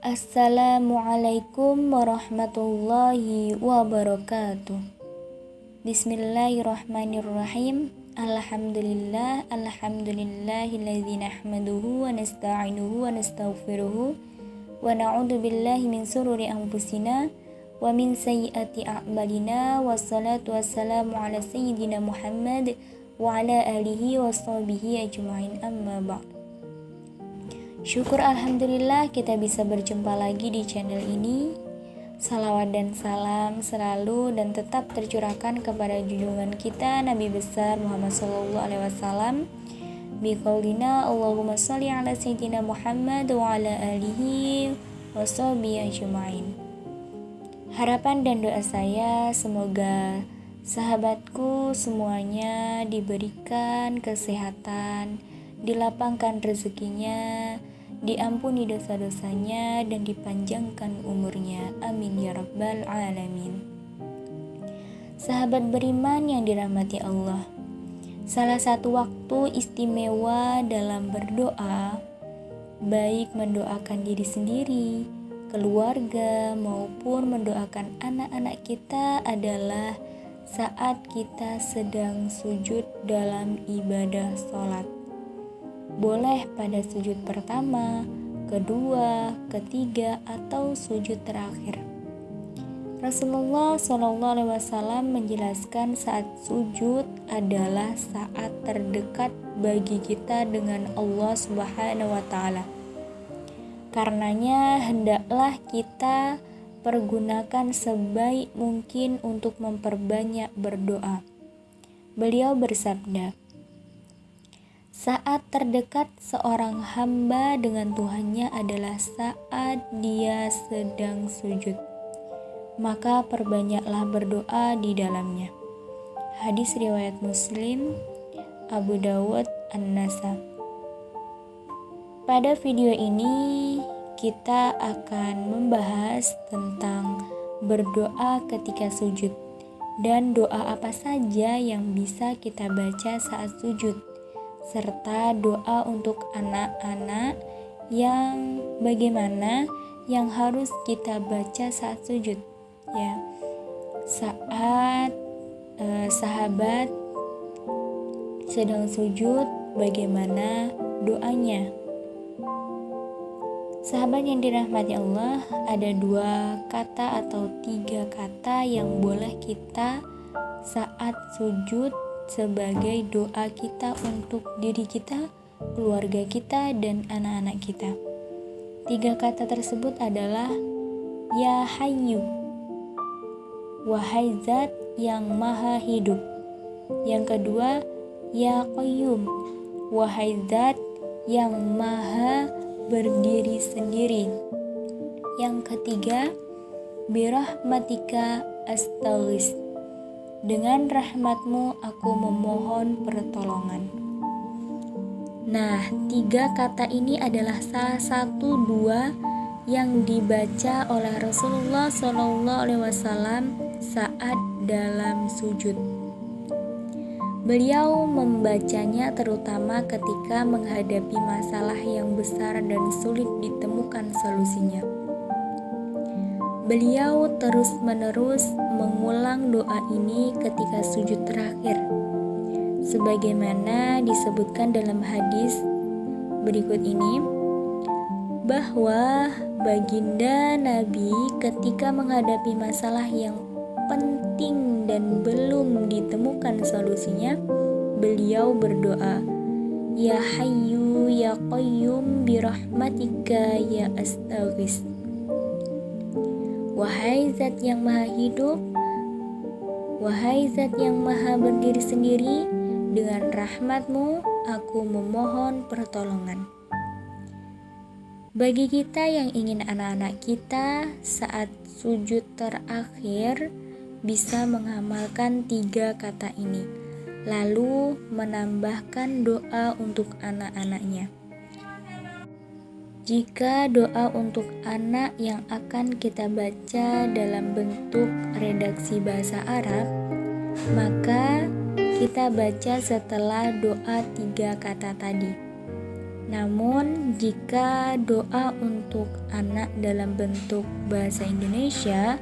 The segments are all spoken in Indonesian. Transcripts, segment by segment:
Assalamualaikum warahmatullahi wabarakatuh. Bismillahirrahmanirrahim. Alhamdulillahilladzi nahmaduhu wa nasta'inuhu wa nastaghfiruhu wa na'udzu billahi min shururi anfusina wa min sayyiati a'malina. Wassalatu wassalamu ala sayyidina Muhammad wa ala alihi wa sahbihi ajma'in, amma ba'd. Syukur alhamdulillah kita bisa berjumpa lagi di channel ini. Salawat dan salam selalu dan tetap tercurahkan kepada junjungan kita Nabi besar Muhammad SAW. Biqaulina Allahumma sholli ala sayyidina Muhammad wa ala alihi wa sahbihi ajma'in. Harapan dan doa saya semoga sahabatku semuanya diberikan kesehatan, dilapangkan rezekinya, diampuni dosa-dosanya, dan dipanjangkan umurnya. Amin ya rabbal alamin. Sahabat beriman yang dirahmati Allah, salah satu waktu istimewa dalam berdoa, baik mendoakan diri sendiri, keluarga, maupun mendoakan anak-anak kita adalah saat kita sedang sujud dalam ibadah sholat. Boleh pada sujud pertama, kedua, ketiga, atau sujud terakhir. Rasulullah SAW menjelaskan saat sujud adalah saat terdekat bagi kita dengan Allah Subhanahu wa Ta'ala. Karenanya hendaklah kita pergunakan sebaik mungkin untuk memperbanyak berdoa. Beliau bersabda, saat terdekat seorang hamba dengan Tuhannya adalah saat dia sedang sujud, maka perbanyaklah berdoa di dalamnya. Hadis riwayat Muslim, Abu Dawud, An-Nasai. Pada video ini kita akan membahas tentang berdoa ketika sujud dan doa apa saja yang bisa kita baca saat sujud, serta doa untuk anak-anak yang bagaimana yang harus kita baca saat sujud, ya. Saat sahabat sedang sujud, bagaimana doanya? Sahabat yang dirahmati Allah, ada 2 kata atau 3 kata yang boleh kita saat sujud sebagai doa kita untuk diri kita, keluarga kita, dan anak-anak kita. 3 kata tersebut adalah Ya Hayyu, wahai zat yang maha hidup. Yang kedua, Ya Qayyum, wahai zat yang maha berdiri sendiri. Yang ketiga, Birahmatika astaghis, dengan rahmatmu aku memohon pertolongan. Nah, 3 kata ini adalah salah satu doa yang dibaca oleh Rasulullah SAW saat dalam sujud. Beliau membacanya terutama ketika menghadapi masalah yang besar dan sulit ditemukan solusinya. Beliau terus-menerus mengulang doa ini ketika sujud terakhir, sebagaimana disebutkan dalam hadis berikut ini, bahwa baginda Nabi ketika menghadapi masalah yang penting dan belum ditemukan solusinya, beliau berdoa, Ya Hayyu Ya Qayyum birahmatika ya astaghis, wahai zat yang maha hidup, wahai zat yang maha berdiri sendiri, dengan rahmatmu aku memohon pertolongan. Bagi kita yang ingin anak-anak kita saat sujud terakhir bisa mengamalkan 3 kata ini, lalu menambahkan doa untuk anak-anaknya. Jika doa untuk anak yang akan kita baca dalam bentuk redaksi bahasa Arab, maka kita baca setelah doa 3 kata tadi. Namun, jika doa untuk anak dalam bentuk bahasa Indonesia,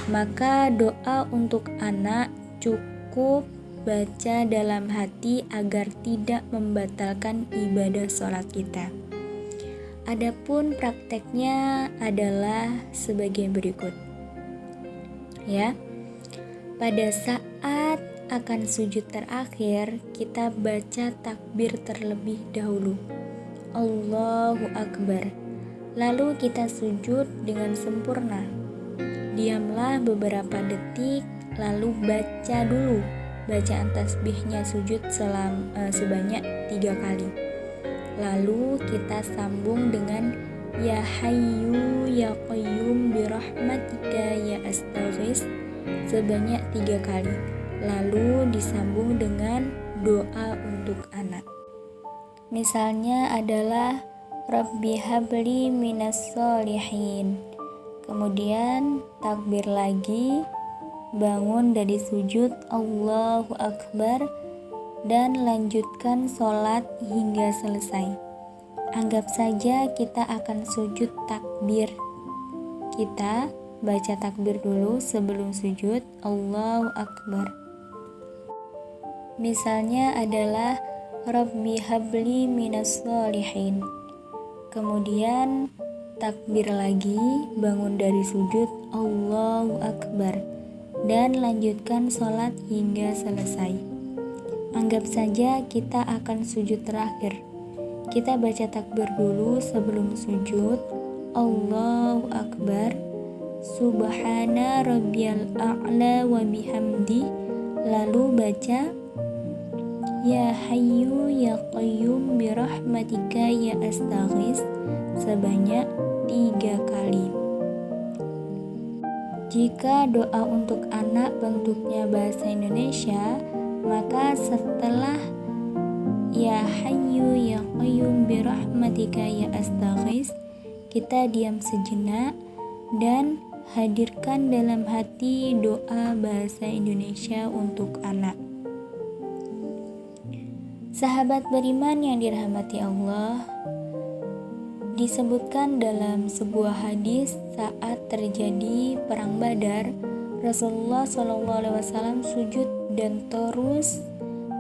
maka doa untuk anak cukup baca dalam hati agar tidak membatalkan ibadah sholat kita. Adapun prakteknya adalah sebagai berikut. Ya, pada saat akan sujud terakhir, kita baca takbir terlebih dahulu. Allahu Akbar. Lalu kita sujud dengan sempurna. Diamlah beberapa detik, lalu baca dulu bacaan tasbihnya sujud sebanyak 3 kali. Lalu kita sambung dengan Ya Hayyu Ya Qayyum birahmatika ya astaghis sebanyak 3 kali. Lalu disambung dengan doa untuk anak. Misalnya adalah Rabbi habli minas sholihin. Kemudian takbir lagi, bangun dari sujud Allahu Akbar, dan lanjutkan sholat hingga selesai. Anggap saja kita akan sujud takbir. Kita baca takbir dulu sebelum sujud Allahu Akbar. Misalnya adalah Rabbi habli minas sholihin. Kemudian takbir lagi, bangun dari sujud Allahu Akbar, dan lanjutkan sholat hingga selesai. Anggap saja kita akan sujud terakhir. Kita baca takbir dulu sebelum sujud Allahu Akbar, Subhana rabbiyal a'la wa bihamdi. Lalu baca Ya Hayyu Ya Qayyum birahmatika ya astaghis sebanyak 3 kali. Jika doa untuk anak bentuknya bahasa Indonesia, maka setelah Ya Hayyu Ya Qayyum birahmatika ya astaghis, kita diam sejenak dan hadirkan dalam hati doa bahasa Indonesia untuk anak. Sahabat beriman yang dirahmati Allah, disebutkan dalam sebuah hadis saat terjadi perang Badar, Rasulullah SAW sujud dan terus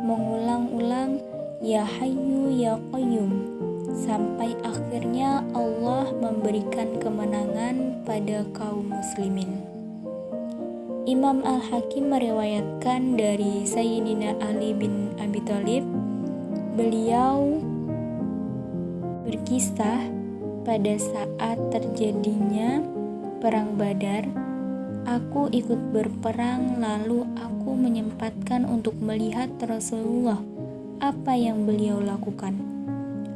mengulang-ulang Ya Hayyu Ya Qayyum sampai akhirnya Allah memberikan kemenangan pada kaum muslimin. Imam Al-Hakim meriwayatkan dari Sayyidina Ali bin Abi Thalib, beliau berkisah pada saat terjadinya perang Badar, aku ikut berperang lalu aku menyempatkan untuk melihat Rasulullah apa yang beliau lakukan.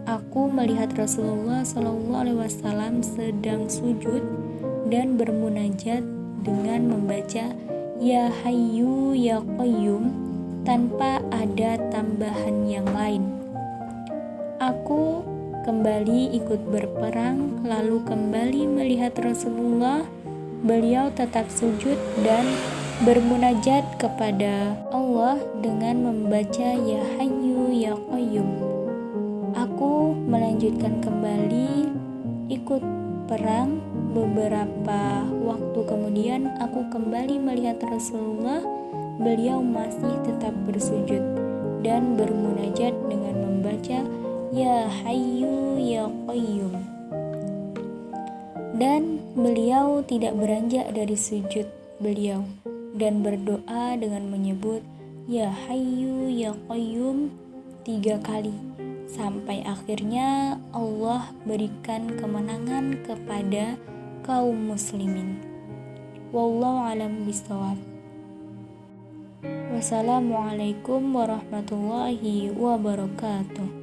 Aku melihat Rasulullah SAW sedang sujud dan bermunajat dengan membaca Ya Hayyu Ya Qayyum tanpa ada tambahan yang lain. Aku kembali ikut berperang, lalu kembali melihat Rasulullah. Beliau tetap sujud dan bermunajat kepada Allah dengan membaca Ya Hayyu Ya Qayyum. Aku melanjutkan kembali ikut perang. Beberapa waktu kemudian aku kembali melihat Rasulullah. Beliau masih tetap bersujud dan bermunajat dengan membaca Ya Hayyu Ya Qayyum. Dan beliau tidak beranjak dari sujud beliau dan berdoa dengan menyebut Ya Hayyu Ya Qayyum 3 kali sampai akhirnya Allah berikan kemenangan kepada kaum muslimin. Wallahu a'lam bishawab. Wassalamualaikum warahmatullahi wabarakatuh.